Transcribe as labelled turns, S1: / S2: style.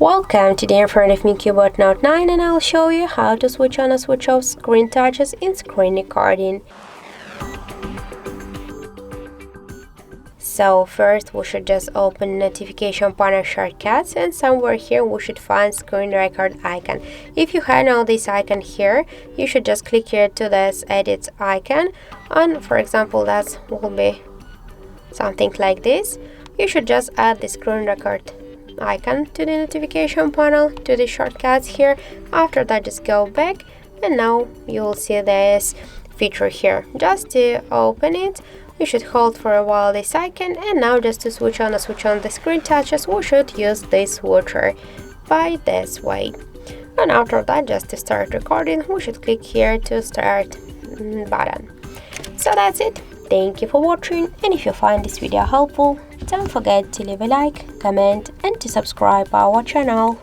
S1: Welcome, today in front of me CUBOT Note 9 and I'll show you how to switch on and switch off screen touches in screen recording. So first we should just open notification panel shortcuts, and somewhere here we should find screen record icon. If you have all this icon here, you should just click here to this edit icon, and for example that will be something like this. You should just add the screen record icon to the notification panel, to the shortcuts here. After that, just go back and now you will see this feature here. Just to open it, you should hold for a while this icon, and now just to switch on the screen touches, we should use this switcher by this way. And after that, just to start recording, we should click here to start button. So that's it. Thank you for watching, and if you find this video helpful, don't forget to leave a like, comment and to subscribe our channel.